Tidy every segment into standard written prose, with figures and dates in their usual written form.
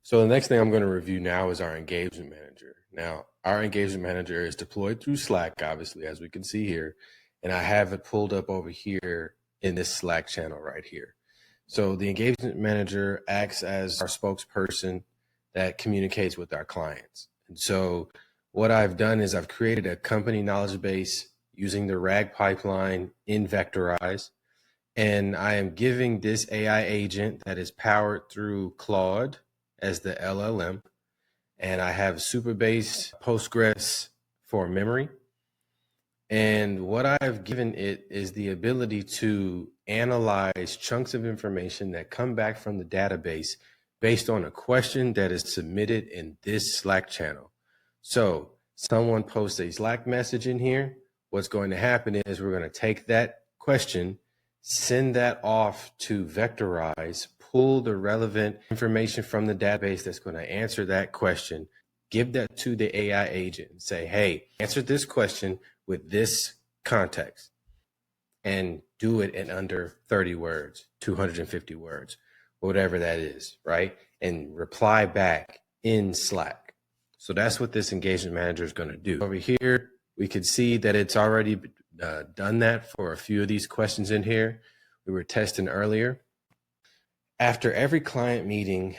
So the next thing I'm going to review now is our engagement manager. Now, our engagement manager is deployed through Slack, obviously, as we can see here, and I have it pulled up over here in this Slack channel right here. So the engagement manager acts as our spokesperson that communicates with our clients. And so what I've done is I've created a company knowledge base using the RAG pipeline in Vectorize. And I am giving this AI agent that is powered through Claude as the LLM. And I have Supabase Postgres for memory. And what I've given it is the ability to analyze chunks of information that come back from the database based on a question that is submitted in this Slack channel. So someone posts a Slack message in here. What's going to happen is we're going to take that question, send that off to Vectorize, pull the relevant information from the database that's going to answer that question, give that to the AI agent and say, hey, answer this question with this context, and do it in under 30 words, 250 words, whatever that is, right? And reply back in Slack. So that's what this engagement manager is going to do. Over here, we can see that it's already done that for a few of these questions in here. We were testing earlier. After every client meeting,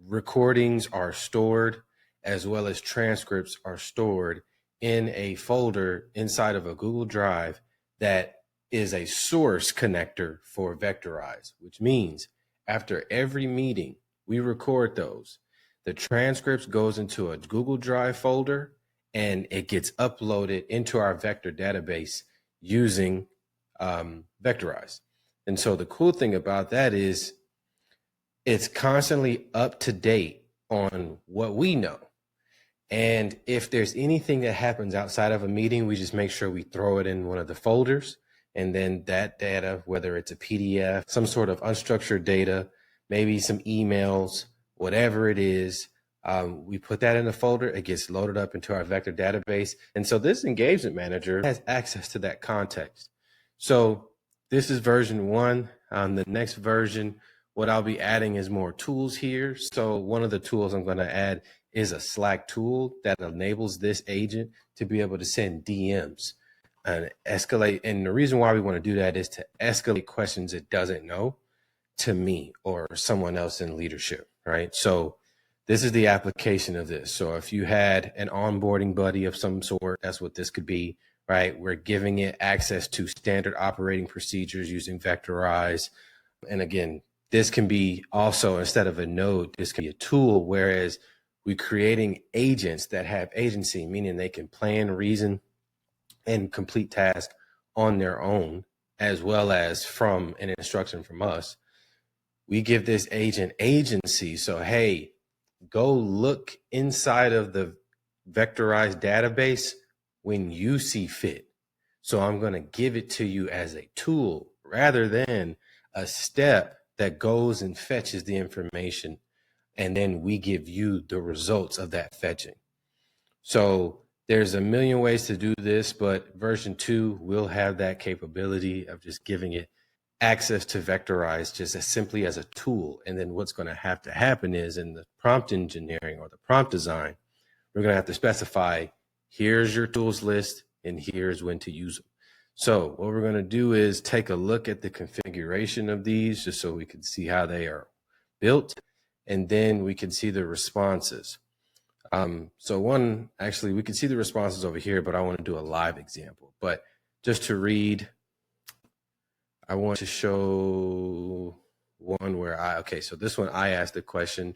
recordings are stored as well as transcripts are stored in a folder inside of a Google Drive that is a source connector for Vectorize, which means after every meeting, we record those. The transcripts goes into a Google Drive folder and it gets uploaded into our vector database using Vectorize. And so the cool thing about that is it's constantly up to date on what we know. And if there's anything that happens outside of a meeting, we just make sure we throw it in one of the folders. And then that data, whether it's a PDF, some sort of unstructured data, maybe some emails, whatever it is, we put that in the folder. It gets loaded up into our vector database. And so this engagement manager has access to that context. So this is version 1. The next version, what I'll be adding is more tools here. So one of the tools I'm going to add is a Slack tool that enables this agent to be able to send DMs and escalate. And the reason why we want to do that is to escalate questions it doesn't know to me or someone else in leadership, right? So this is the application of this. So if you had an onboarding buddy of some sort, that's what this could be, right? We're giving it access to standard operating procedures using Vectorize. And again, this can be also, instead of a node, this can be a tool, whereas we're creating agents that have agency, meaning they can plan, reason, and complete tasks on their own, as well as from an instruction from us. We give this agent agency. So, hey, go look inside of the Vectorize database when you see fit. So I'm going to give it to you as a tool rather than a step that goes and fetches the information, and then we give you the results of that fetching. So there's a million ways to do this, but version 2 will have that capability of just giving it access to Vectorize just as simply as a tool. And then what's going to have to happen is in the prompt engineering or the prompt design, we're going to have to specify, here's your tools list and here's when to use them. So what we're going to do is take a look at the configuration of these just so we can see how they are built, and then we can see the responses. Actually, we can see the responses over here, but I want to do a live example. But just to read, I want to show one where so this one I asked the question,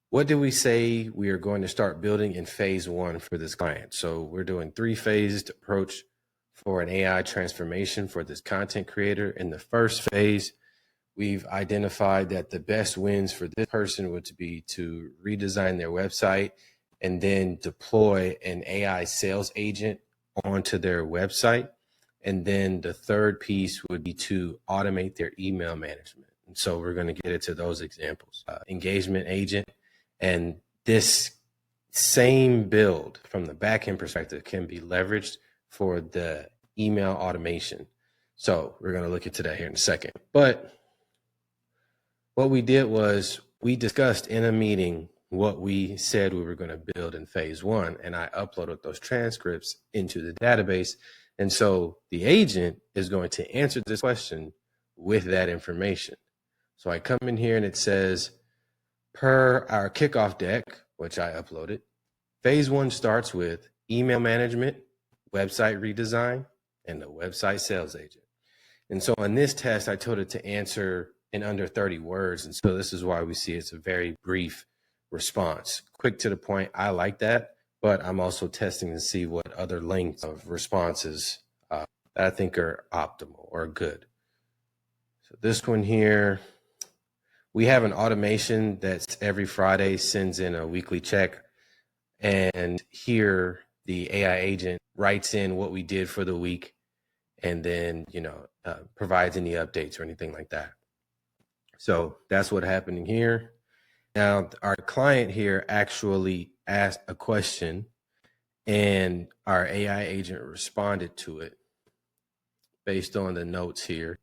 what did we say we are going to start building in phase 1 for this client? So we're doing 3-phased approach for an AI transformation for this content creator. In the first phase, we've identified that the best wins for this person would be to redesign their website and then deploy an AI sales agent onto their website. And then the third piece would be to automate their email management. And so we're going to get into those examples. Engagement agent, and this same build from the backend perspective can be leveraged for the email automation. So we're going to look into that here in a second. But what we did was we discussed in a meeting what we said we were going to build in phase one, and I uploaded those transcripts into the database. And so the agent is going to answer this question with that information. So I come in here and it says, per our kickoff deck, which I uploaded, phase one starts with email management, website redesign, and the website sales agent. And so in this test, I told it to answer in under 30 words. And so this is why we see it's a very brief response, quick to the point. I like that, but I'm also testing to see what other lengths of responses that I think are optimal or good. So this one here, we have an automation that's every Friday sends in a weekly check. And here the AI agent writes in what we did for the week and then, provides any updates or anything like that. So that's what's happening here. Now, our client here actually asked a question and our AI agent responded to it based on the notes here.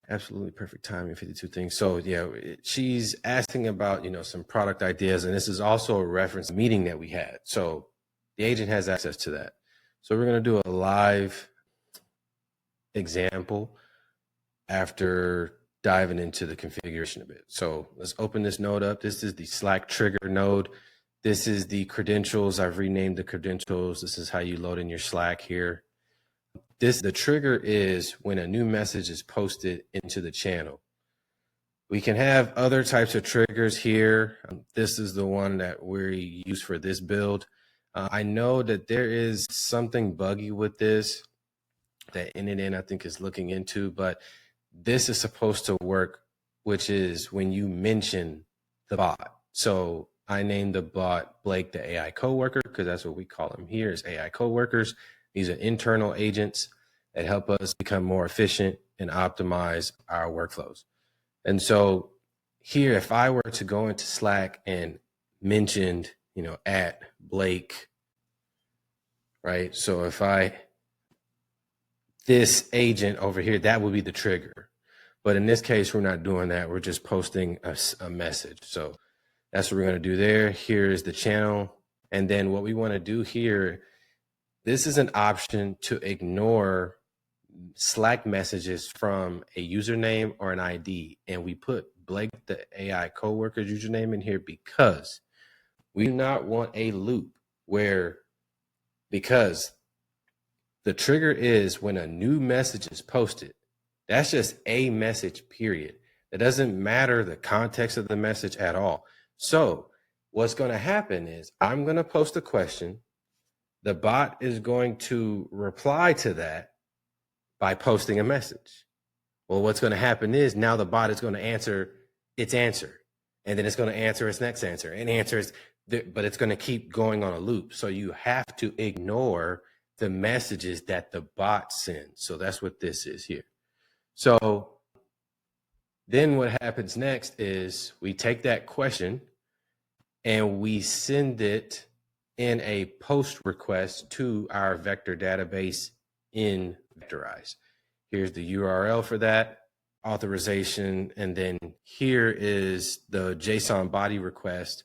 Absolutely perfect timing, 52 things. So yeah, she's asking about, some product ideas. And this is also a reference meeting that we had. So the agent has access to that. So we're going to do a live example after diving into the configuration a bit. So let's open this node up. This is the Slack trigger node. This is the credentials. I've renamed the credentials. This is how you load in your Slack here. The trigger is when a new message is posted into the channel. We can have other types of triggers here. This is the one that we use for this build. I know that there is something buggy with this that NNN I think is looking into, but this is supposed to work, which is when you mention the bot. So I named the bot Blake the AI coworker because that's what we call them here is AI coworkers. These are internal agents that help us become more efficient and optimize our workflows. And so here, if I were to go into Slack and mentioned, at Blake, right? So if this agent over here, that would be the trigger. But in this case, we're not doing that. We're just posting a message. So that's what we're going to do there. Here is the channel. And then what we want to do here, this is an option to ignore Slack messages from a username or an ID. And we put Blake, the AI coworker's username in here because we do not want a loop because the trigger is when a new message is posted. That's just a message, period. It doesn't matter the context of the message at all. So what's going to happen is I'm going to post a question. The bot is going to reply to that by posting a message. Well, what's going to happen is now the bot is going to answer its answer, and then it's going to answer its next answer and but it's going to keep going on a loop. So you have to ignore the messages that the bot sends. So that's what this is here. So then what happens next is we take that question and we send it in a post request to our vector database in Vectorize. Here's the URL for that, authorization, and then here is the JSON body request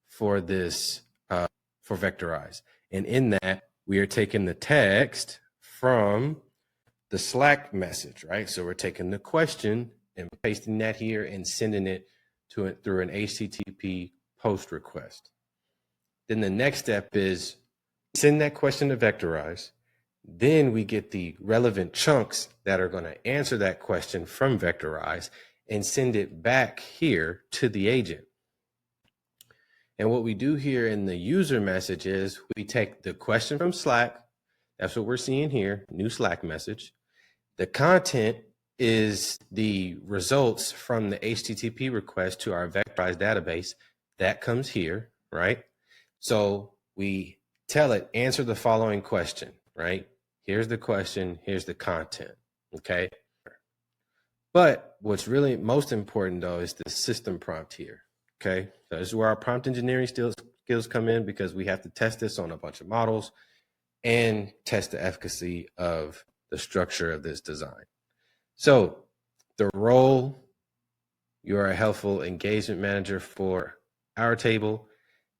for this, for Vectorize. And in that, we are taking the text from the Slack message, right? So we're taking the question and pasting that here and sending it to it through an HTTP post request. Then the next step is send that question to Vectorize. Then we get the relevant chunks that are going to answer that question from Vectorize and send it back here to the agent. And what we do here in the user message is we take the question from Slack. That's what we're seeing here, new Slack message. The content is the results from the HTTP request to our Vectorize database. That comes here, right? So we tell it, answer the following question, right? Here's the question, here's the content, okay? But what's really most important though is the system prompt here, okay? So this is where our prompt engineering skills come in because we have to test this on a bunch of models and test the efficacy of the structure of this design. So the role, You are a helpful engagement manager for Airtable,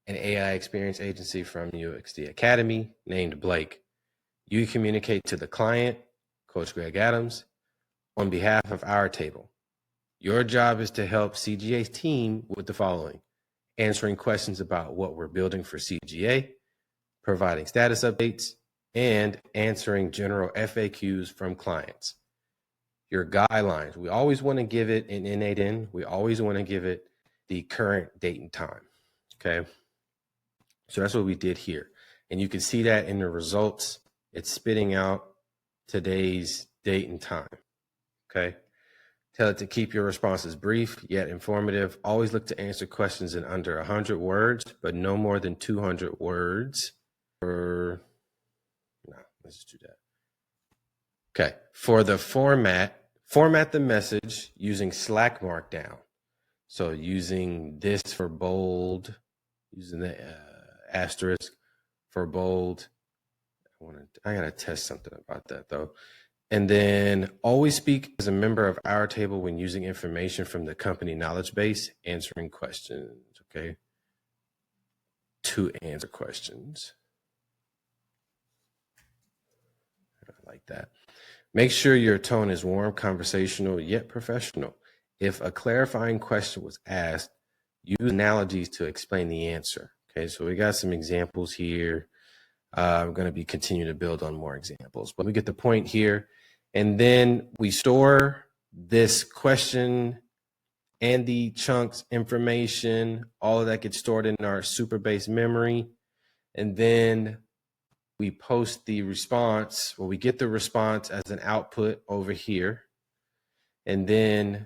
an AI experience agency from UXD Academy named Blake. You communicate to the client, Coach Greg Adams, on behalf of Airtable. Your job is to help CGA's team with the following: answering questions about what we're building for CGA, providing status updates, and answering general FAQs from clients. Your guidelines, we always want to give it an innate in. We always want to give it the current date and time. Okay. So that's what we did here. And you can see that in the results. It's spitting out today's date and time. Okay. Tell it to keep your responses brief yet informative. Always look to answer questions in under 100 words, but no more than 200 words. No, let's just do that. Okay. For the format the message using Slack Markdown. So using this for bold, using the asterisk for bold. I gotta test something about that though. And then always speak as a member of Airtable when using information from the company knowledge base, answering questions. Okay. To answer questions. I like that. Make sure your tone is warm, conversational, yet professional. If a clarifying question was asked, use analogies to explain the answer. Okay, so we got some examples here. I'm going to be continuing to build on more examples, but we get the point here. And then we store this question and the chunks information, all of that gets stored in our super base memory. And then we post the response, well, we get the response as an output over here. And then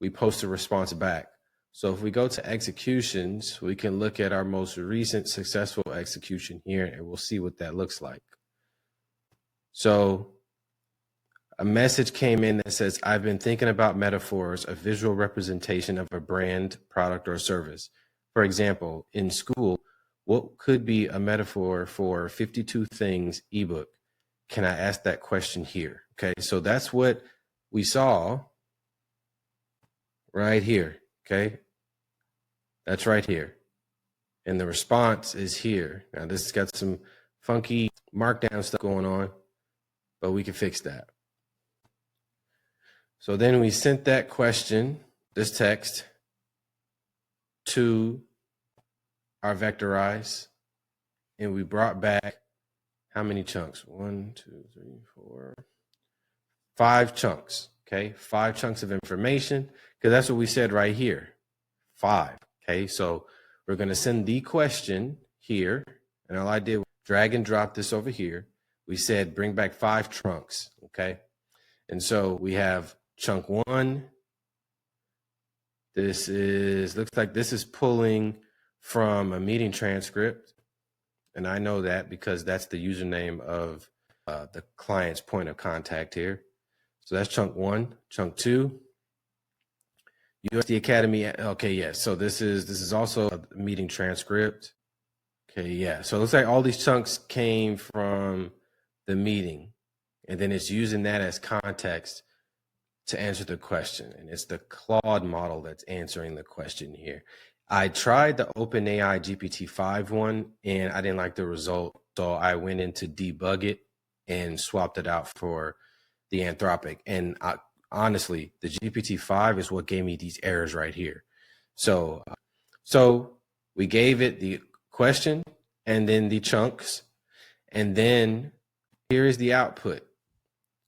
we post the response back. So if we go to executions, we can look at our most recent successful execution here, and we'll see what that looks like. So a message came in that says, I've been thinking about metaphors, a visual representation of a brand, product, or service. For example, in school, what could be a metaphor for 52 Things ebook? Can I ask that question here? Okay, so that's what we saw right here. Okay, that's right here. And the response is here. Now, this has got some funky markdown stuff going on, but we can fix that. So then we sent that question, this text, to our Vectorize, and we brought back how many chunks? 1, 2, 3, 4, 5 chunks. Okay, 5 chunks of information, because that's what we said right here. 5. Okay, so we're going to send the question here, and all I did was drag and drop this over here. We said bring back 5 chunks. Okay, and so we have chunk 1. This looks like this is pulling from a meeting transcript. And I know that because that's the username of the client's point of contact here. So that's chunk 1. Chunk 2, USD Academy. Okay, yeah. So this is also a meeting transcript. Okay, yeah. So it looks like all these chunks came from the meeting, and then it's using that as context to answer the question. And it's the Claude model that's answering the question here. I tried the OpenAI GPT-5 one, and I didn't like the result. So I went in to debug it and swapped it out for the Anthropic. And honestly, the GPT-5 is what gave me these errors right here. So we gave it the question and then the chunks, and then here is the output.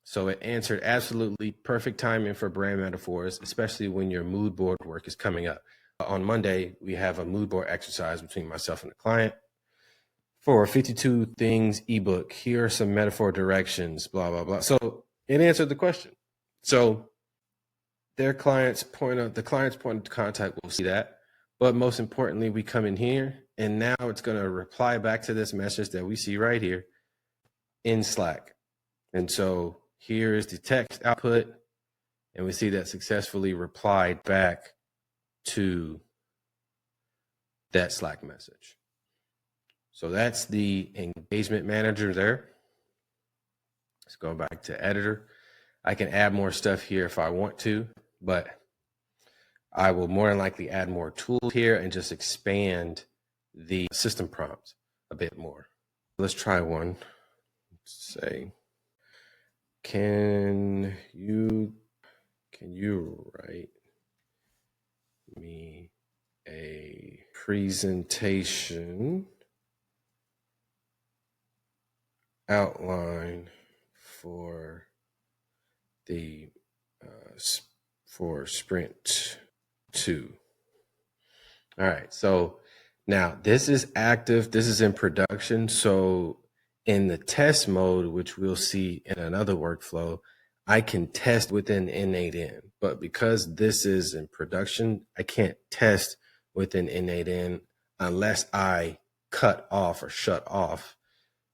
So it answered absolutely perfect timing for brand metaphors, especially when your mood board work is coming up. On Monday, we have a mood board exercise between myself and the client for 52 Things ebook. Here are some metaphor directions, blah, blah, blah. So it answered the question. So the client's point of contact will see that. But most importantly, we come in here, and now it's going to reply back to this message that we see right here in Slack. And so here is the text output, and we see that successfully replied back to that Slack message. So that's the engagement manager there. Let's go back to editor. I can add more stuff here if I want to, but I will more than likely add more tools here and just expand the system prompt a bit more. Let's try one. Let's say, can you write me a presentation outline for the for sprint 2. All right, so now this is active, this is in production. So in the test mode, which we'll see in another workflow, I can test within N8N, but because this is in production, I can't test within N8N unless I cut off or shut off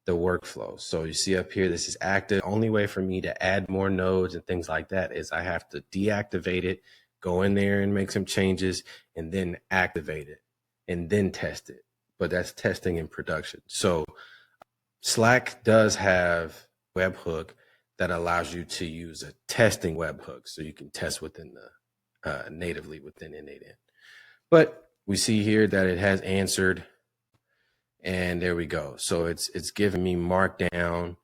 the workflow. So you see up here, this is active. Only way for me to add more nodes and things like that is I have to deactivate it, go in there and make some changes, and then activate it and then test it. But that's testing in production. So Slack does have webhook that allows you to use a testing webhook. So you can test within the natively within N8N. But we see here that it has answered. And there we go. So it's giving me markdown,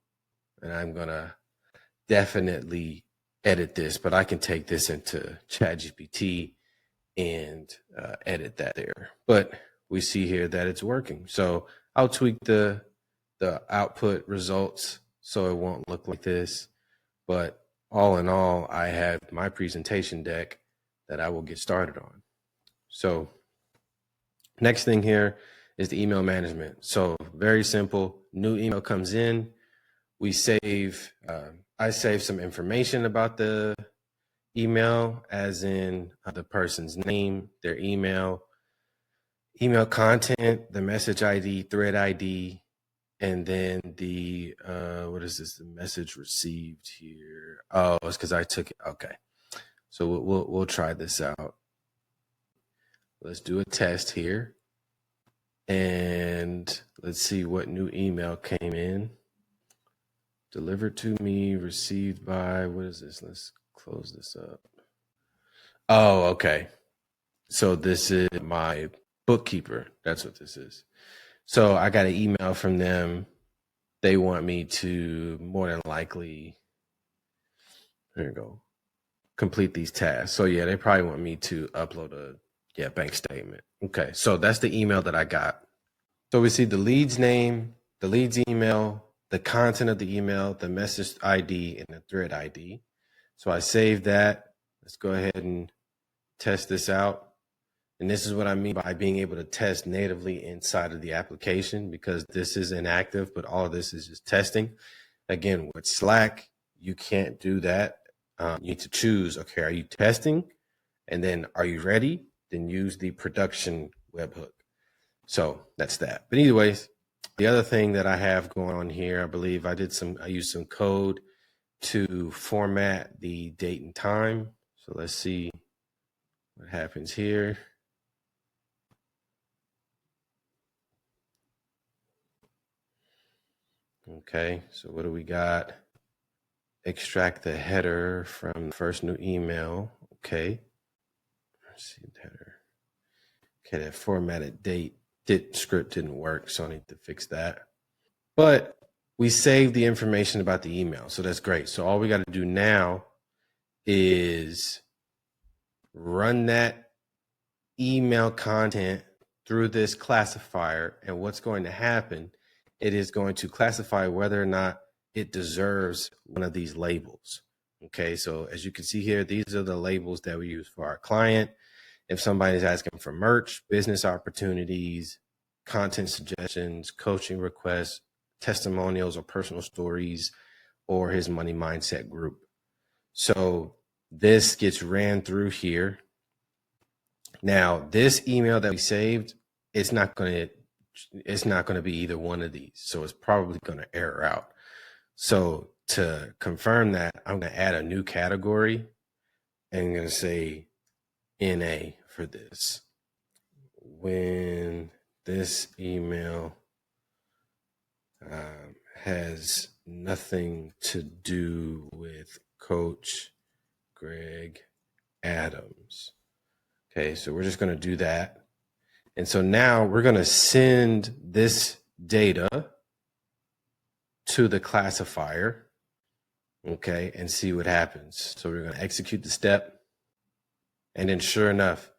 and I'm gonna definitely edit this, but I can take this into ChatGPT and edit that there. But we see here that it's working. So I'll tweak the output results so it won't look like this. But all in all, I have my presentation deck that I will get started on. So next thing here is the email management. So very simple. New email comes in. We save, I save some information about the email, as in the person's name, their email content, the message ID, thread ID, and then the, what is this? The message received here. Oh, it's because I took it. Okay. So we'll try this out. Let's do a test here. And let's see what new email came in. Delivered to me, received by, what is this? Let's close this up. Oh, okay. So this is my bookkeeper. That's what this is. So I got an email from them. They want me to more than likely, there you go, complete these tasks. So yeah, they probably want me to upload a bank statement. Okay, so that's the email that I got. So we see the lead's name, the lead's email, the content of the email, the message ID, and the thread ID. So I saved that. Let's go ahead and test this out. And this is what I mean by being able to test natively inside of the application, because this is inactive, but all of this is just testing. Again, with Slack, you can't do that. You need to choose, okay, are you testing? And then are you ready? Then use the production webhook. So that's that. But anyways, the other thing that I have going on here, I believe I used some code to format the date and time. So let's see what happens here. Okay, so what do we got? Extract the header from the first new email. Okay, let's see the header. Okay, that formatted date script didn't work, so I need to fix that. But we saved the information about the email, so that's great. So all we got to do now is run that email content through this classifier, and what's going to happen, it is going to classify whether or not it deserves one of these labels. Okay, so as you can see here, these are the labels that we use for our client. If somebody's asking for merch, business opportunities, content suggestions, coaching requests, testimonials or personal stories, or his money mindset group. So this gets ran through here. Now, this email that we saved, it's not going to be either one of these. So it's probably going to error out. So to confirm that, I'm going to add a new category and I'm going to say NA for this. When this email has nothing to do with Coach Greg Adams. Okay, so we're just going to do that. And so now we're going to send this data to the classifier, okay, and see what happens. So we're going to execute the step. And then sure enough,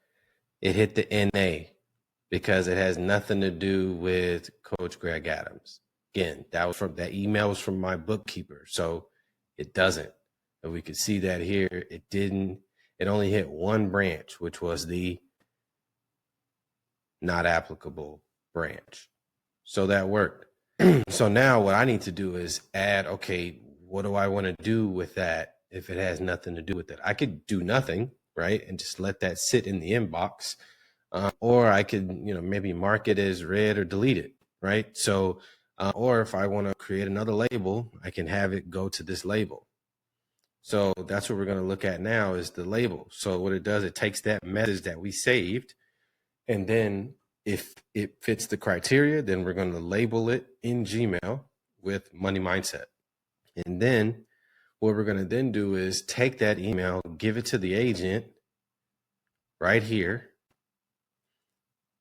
it hit the NA because it has nothing to do with Coach Greg Adams. Again, that email was from my bookkeeper, so it doesn't. And we could see that here. It only hit one branch, which was the not applicable branch. So that worked. So now what I need to do is add, okay, what do I want to do with that if it has nothing to do with it? I could do nothing, right? And just let that sit in the inbox. Or I could, maybe mark it as read or delete it, right? So, or if I want to create another label, I can have it go to this label. So that's what we're going to look at now is the label. So what it does, it takes that message that we saved, and then if it fits the criteria, then we're going to label it in Gmail with money mindset. And then what we're going to then do is take that email, give it to the agent right here.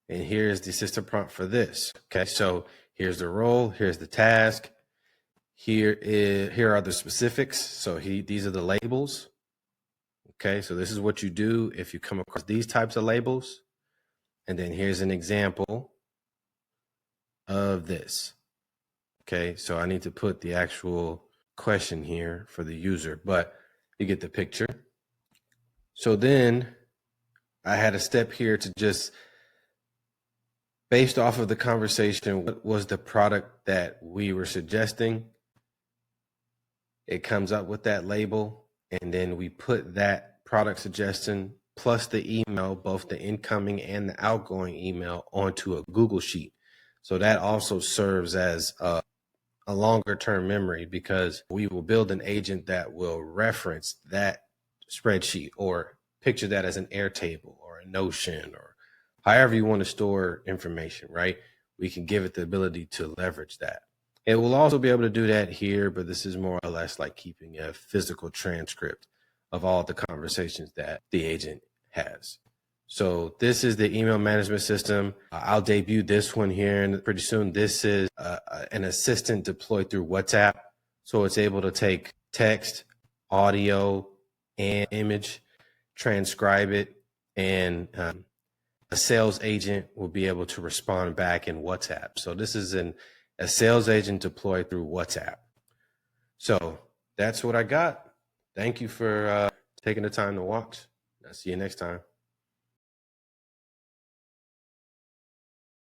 And here's the system prompt for this. Okay, so here's the role, here's the task. Here are the specifics. So these are the labels. Okay, so this is what you do if you come across these types of labels. And then here's an example of this. Okay, so I need to put the actual question here for the user, but you get the picture. So then I had a step here to just, based off of the conversation, what was the product that we were suggesting? It comes up with that label, and then we put that product suggestion plus the email, both the incoming and the outgoing email, onto a Google Sheet. So that also serves as a longer term memory, because we will build an agent that will reference that spreadsheet or picture that as an Airtable or a Notion or however you want to store information, right? We can give it the ability to leverage that. It will also be able to do that here, but this is more or less like keeping a physical transcript of all the conversations that the agent has. So this is the email management system. I'll debut this one here pretty soon. This is an assistant deployed through WhatsApp. So it's able to take text, audio, and image, transcribe it, and a sales agent will be able to respond back in WhatsApp. So this is a sales agent deployed through WhatsApp. So that's what I got. Thank you for taking the time to watch. I'll see you next time.